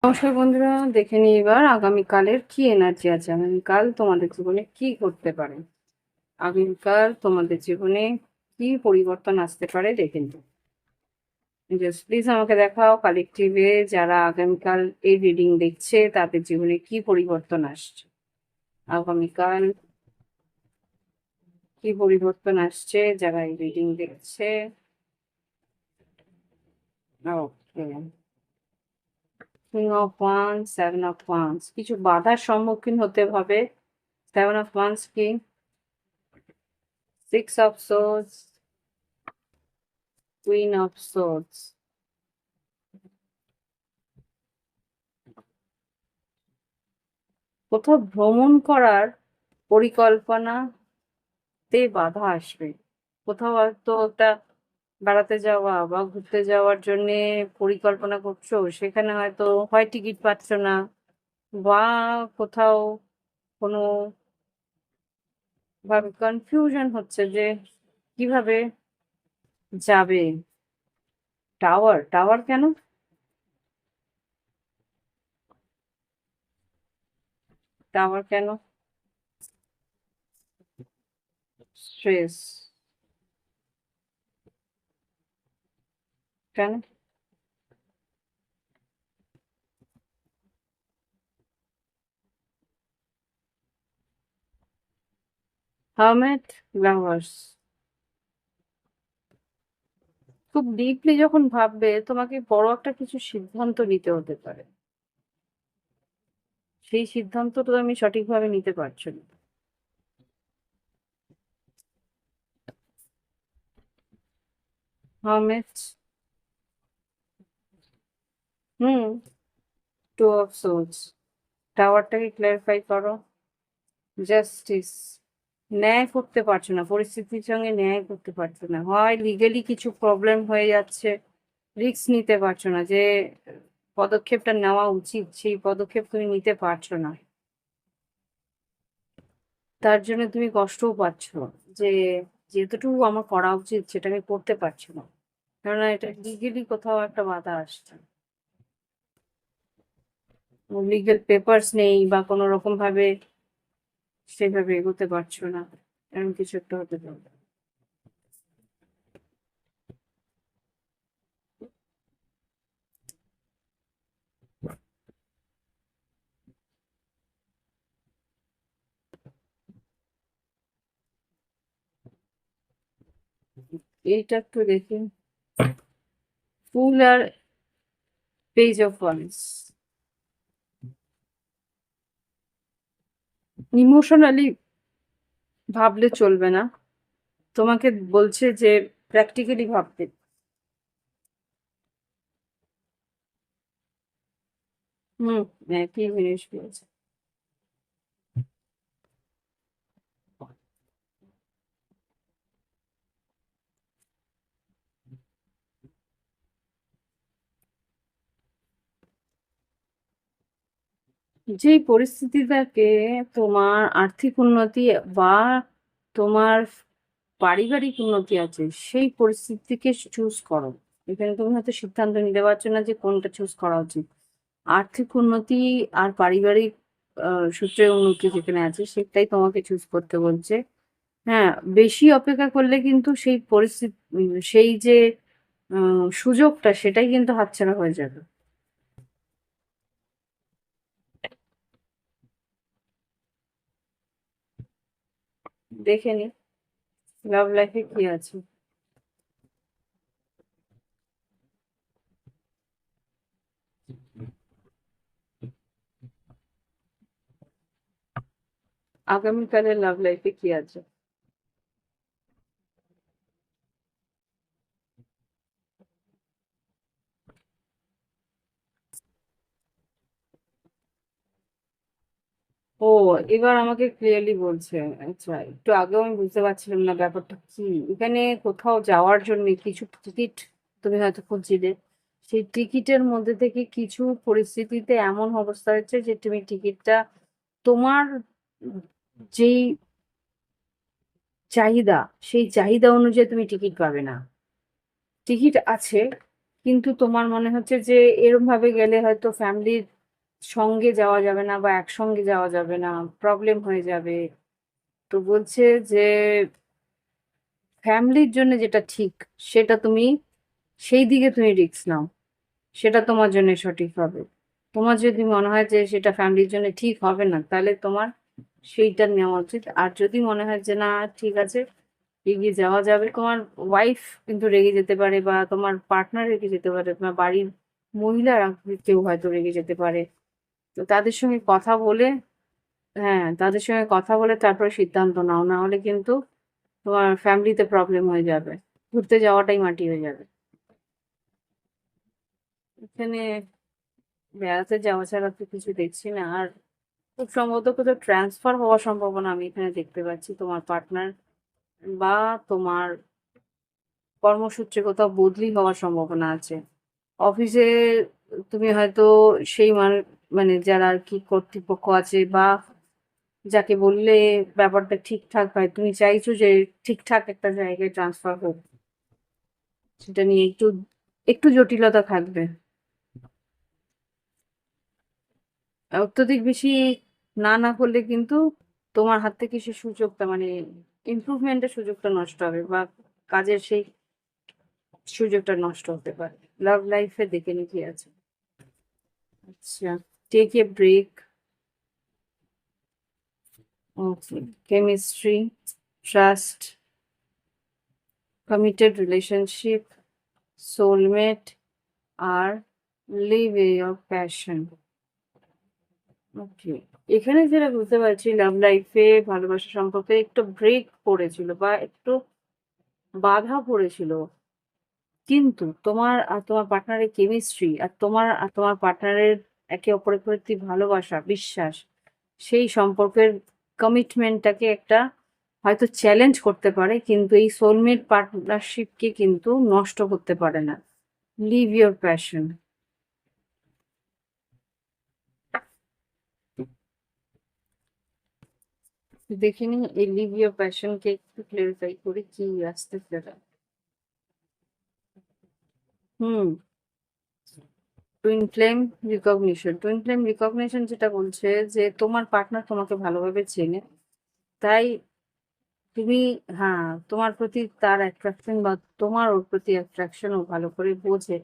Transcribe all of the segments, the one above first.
নমস্কার বন্ধুরা, দেখে নিই এবার আগামীকালের কি এনার্জি আছে। আগামীকাল তোমাদের জীবনে কি ঘটতে পারে, আগামীকাল তোমাদের জীবনে কি পরিবর্তন আসতে পারে দেখে নিই। জাস্ট প্লিজ আমাকে দেখাও কালেকটিভে যারা আগামীকাল এই রিডিং দেখছে তাদের জীবনে কি পরিবর্তন আসছে। আগামীকাল কি পরিবর্তন আসছে যারা এই রিডিং দেখছে। Okay, king of wands, seven of wands, কিছু বাধার সম্মুখীন হতে হবে। সেভেন অফ ওয়ান্স কি, six of swords, queen of swords. কোথাও ভ্রমণ করার পরিকল্পনাতে বাধা আসবে। কোথাও হয়তো একটা বেড়াতে যাওয়া বা ঘুরতে যাওয়ার জন্য পরিকল্পনা করছো, সেখানে হয়তো হয় টিকিট পাচ্ছ না, বা কোথাও কোনো ভাবে কনফিউশন হচ্ছে যে কিভাবে যাবে। টাওয়ার, টাওয়ার কেন? টাওয়ার কেন? স্ট্রেস কেন? হার্মেট, লাভার্স। খুব ডিপলি যখন ভাববে তোমাকে বড় একটা কিছু সিদ্ধান্ত নিতে হতে পারে, সেই সিদ্ধান্তটা আমি সঠিকভাবে নিতে পারছি না। হার্মেট, হুম, টু অফ সোর্স। টাওয়ারটাকে ক্লারিফাই করো। জাস্টিস, ন্যায় করতে পারছো না, পরিস্থিতির সঙ্গে ন্যায় করতে পারছো না, হয় লিগেলি কিছু প্রবলেম হয়ে যাচ্ছে, রিস্ক নিতে পারছো না, যে পদক্ষেপটা নেওয়া উচিত সেই পদক্ষেপ তুমি নিতে পারছো না, তার জন্য তুমি কষ্টও পাচ্ছ যে যেতটুকু আমার করা উচিত সেটা আমি করতে পারছি না, কেননা এটা লিগেলি কোথাও একটা বাধা আসছে। লিগেল পেপারস নেই বা কোনো রকম ভাবে সেভাবে এগোতে পারছো না, এরকম কিছু একটা হতে পারে। এইটা একটু দেখি, ফুল আর পেজ অফ ওয়ান্স। ইমোশনালি ভাবলে চলবে না, তোমাকে বলছে যে প্র্যাকটিক্যালি ভাবতে। হুম, একই জিনিস বলছে। যেই পরিস্থিতিটাকে তোমার আর্থিক উন্নতি বা তোমার পারিবারিক উন্নতি আছে সেই পরিস্থিতিকে চুজ করো। এখানে তুমি হয়তো সিদ্ধান্ত নিতে পারছো না যে কোনটা চুজ করা উচিত। আর্থিক উন্নতি আর পারিবারিক সূত্রে উন্নতি যেখানে আছে সেটাই তোমাকে চুজ করতে বলছে। হ্যাঁ, বেশি অপেক্ষা করলে কিন্তু সেই পরিস্থিতি, সেই যে সুযোগটা সেটাই কিন্তু হাতছাড়া হয়ে যাবে। দেখে নি লাভ লাইফে কি আছে। আগামীকালের লাভ লাইফে কি আছে। ও, এবার আমাকে ক্লিয়ারলি বলছে। আচ্ছা, একটু আগেও আমি বুঝতে পারছিলাম না ব্যাপারটা কি। এখানে কোথাও যাওয়ার জন্য কিছু টিকিট তুমি হয়তো খুঁজছিলে, সেই টিকিটের মধ্যে থেকে কিছু পরিস্থিতিতে এমন অবস্থা হচ্ছে যে তুমি টিকিটটা তোমার যেই চাহিদা, সেই চাহিদা অনুযায়ী তুমি টিকিট পাবে না। টিকিট আছে কিন্তু তোমার মনে হচ্ছে যে এরম ভাবে গেলে হয়তো ফ্যামিলির সঙ্গে যাওয়া যাবে না বা একসঙ্গে যাওয়া যাবে না, প্রবলেম হয়ে যাবে। তো বলছে যে ফ্যামিলির জন্য যেটা ঠিক সেটা তুমি সেই দিকে তুমি রিস্ক নাও, সেটা তোমার জন্য সঠিক হবে। তোমার যদি মনে হয় যে সেটা ফ্যামিলির জন্য ঠিক হবে না, তাহলে তোমার সেইটা নেওয়া উচিত। আর যদি মনে হয় যে না, ঠিক আছে, এগিয়ে যাওয়া যাবে, তোমার ওয়াইফ কিন্তু রেগে যেতে পারে বা তোমার পার্টনার রেগে যেতে পারে, তোমার বাড়ির মহিলারা কেউ হয়তো রেগে যেতে পারে। তো তাদের সঙ্গে কথা বলে, হ্যাঁ, তাদের সঙ্গে কথা বলে তারপরে সিদ্ধান্ত নাও, না হলে কিন্তু তোমার ফ্যামিলিতে প্রবলেম হয়ে যাবে, ঘুরতে যাওয়াটাই মাটি হয়ে যাবে। এখানে বেড়াতে যাওয়া ছাড়া তো কিছু দেখছি না। আর খুব সম্ভবত কোথাও ট্রান্সফার হওয়ার সম্ভাবনা আমি এখানে দেখতে পাচ্ছি, তোমার পার্টনার বা তোমার কর্মসূত্রে কোথাও বদলি হওয়ার সম্ভাবনা আছে। অফিসে তুমি হয়তো সেই মানে যারা আর কি কর্তৃপক্ষ আছে বা যাকে বললে ব্যাপারটা ঠিকঠাক হয়, তুমি চাইছো যে ঠিকঠাক একটা জায়গায় ট্রান্সফার হোক, সেটা নিয়ে একটু একটু জটিলতা থাকবে। অত্যধিক বেশি না করলে কিন্তু তোমার হাত থেকে সে সুযোগটা, মানে ইমপ্রুভমেন্টের সুযোগটা নষ্ট হবে বা কাজের সেই সুযোগটা নষ্ট হতে পারে। লাভ লাইফে দেখে নি কি আছে। আচ্ছা, take a break. Okay, chemistry, trust, committed relationship, soulmate, আর লিভ ইয়োর প্যাশন। ওকে, এখানে যেটা বুঝতে পারছি, লাভ লাইফে ভালোবাসা সম্পর্কে একটু ব্রেক পড়েছিল বা একটু বাধা পড়েছিল, কিন্তু তোমার আর তোমার পার্টনারের কেমিস্ট্রি আর তোমার পার্টনারের একে অপরের প্রতি ভালোবাসা, বিশ্বাস, সেই সম্পর্কের কমিটমেন্টটাকে একটা হয়তো চ্যালেঞ্জ করতে পারে, কিন্তু এই সোলমেট পার্টনারশিপকে কিন্তু নষ্ট করতে পারে না। Live your passion. দেখিনি এই লিভ ইয়োর প্যাশনকে একটু ক্লিয়ারিফাই করি কি আসতেছে। হুম, টুইন ফ্লেম রিকগনিশন যেটা বলছে যে তোমার পার্টনার তোমাকে ভালোভাবে চেনে, তাই তুমি, হ্যাঁ, তোমার প্রতি তার অ্যাট্রাকশন বা তোমার ওর প্রতি অ্যাট্রাকশন ও ভালো করে বোঝে,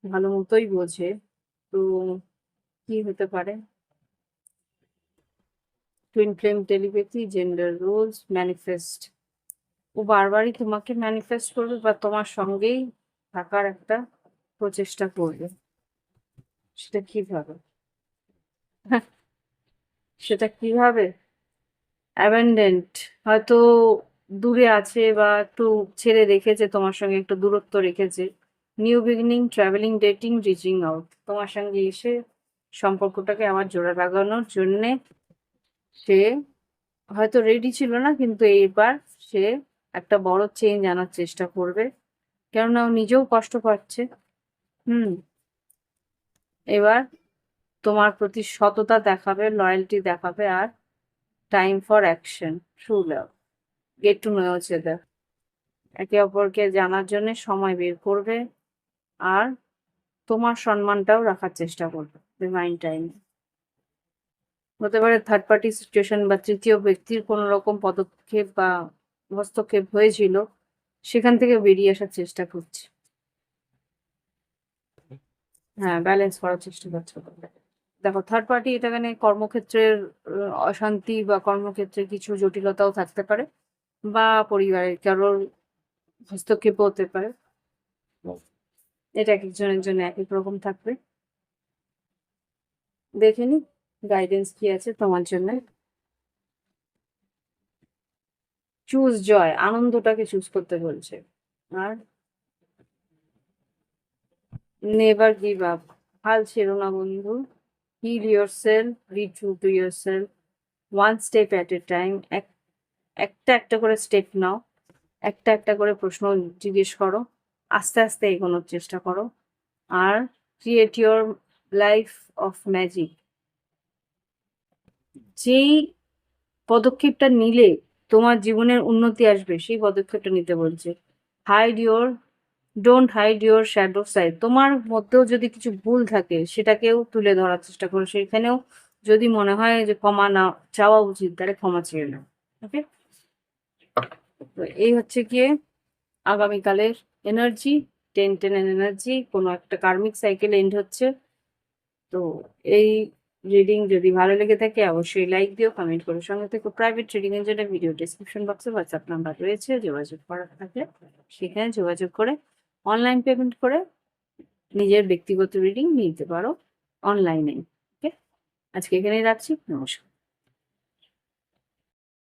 ভালো মতোই বোঝে। তো কি হতে পারে? Twin flame telepathy, gender roles, manifest. ও বারবারই তোমাকে ম্যানিফেস্ট করবে বা তোমার সঙ্গেই থাকার একটা প্রচেষ্টা করবে। সেটা কিভাবে? সেটা কিভাবে? অ্যাবেন্ডেন্ট, হয়তো দূরে আছে বা একটু ছেড়ে রেখেছে, তোমার সঙ্গে একটু দূরত্ব রেখেছে। New beginning, travelling, dating, reaching out, তোমার সঙ্গে এসে সম্পর্কটাকে আবার জোড়া লাগানোর জন্যে সে হয়তো রেডি ছিল না, কিন্তু এইবার সে একটা বড় চেঞ্জ আনার চেষ্টা করবে, কেননা ও নিজেও কষ্ট পাচ্ছে। হুম, এবার তোমার প্রতি সততা দেখাবে, লয়্যালটি দেখাবে, আর time for action, true love, get to know each other, একে অপরকে জানার জন্য সময় বের করবে, আর তোমার সম্মানটাও রাখার চেষ্টা করবে রিমাইন্ড টাইম। হতে পারে থার্ড পার্টি সিচুয়েশন বা তৃতীয় ব্যক্তির কোনো রকম পদক্ষেপ বা হস্তক্ষেপ হয়েছিল, সেখান থেকে বেরিয়ে আসার চেষ্টা করছে। হ্যাঁ, ব্যালেন্স করার চেষ্টা করছে। দেখো, থার্ড পার্টি এটা এখানে কর্মক্ষেত্রের অশান্তি বা কর্মক্ষেত্রে কিছু জটিলতাও থাকতে পারে, বা পরিবারের কারোর হস্তক্ষেপও হতে পারে। এটা এক একজনের জন্য এক এক রকম থাকবে। দেখে নি গাইডেন্স কি আছে তোমার জন্য। চুজ জয়, আনন্দটাকে চুজ করতে বলছে। আর নেভার গিভ আপ, হাল ছেড়ো না বন্ধু। Heal yourself, be true to yourself, one step at a time. একটা একটা করে স্টেপ নাও, একটা একটা করে প্রশ্ন জিজ্ঞেস করো, আস্তে আস্তে এগোনোর চেষ্টা করো। আর create your life of magic, যেই পদক্ষেপটা নিলে তোমার জীবনের উন্নতি আসবে সেই পদক্ষেপটা নিতে বলছে। Hide your don't hide your shadow side. তোমার মধ্যেও যদি কিছু ভুল থাকে সেটাকেও তুলে ধরার চেষ্টা করো। সেখানেও যদি মনে হয় যে ক্ষমা না চাওয়া উচিত, তাহলে ক্ষমা চেয়ে নাও। ওকে, তো এই হচ্ছে গিয়ে আগামীকালের এনার্জি। 10-10 এনার্জি, কোনো একটা কার্মিক সাইকেল এন্ড হচ্ছে। তো এই রিডিং যদি ভালো লেগে থাকে অবশ্যই লাইক দিও, কমেন্ট করো, সঙ্গে থেকে প্রাইভেট রিডিং এর জন্য ভিডিও ডেসক্রিপশন বক্সে হোয়াটসঅ্যাপ নাম্বার রয়েছে, যোগাযোগ করার থাকলে সেখানে যোগাযোগ করে অনলাইন পেমেন্ট করে নিজের ব্যক্তিগত রিডিং নিতে পারো অনলাইনে। ওকে, আজকে এখানেই রাখছি, নমস্কার।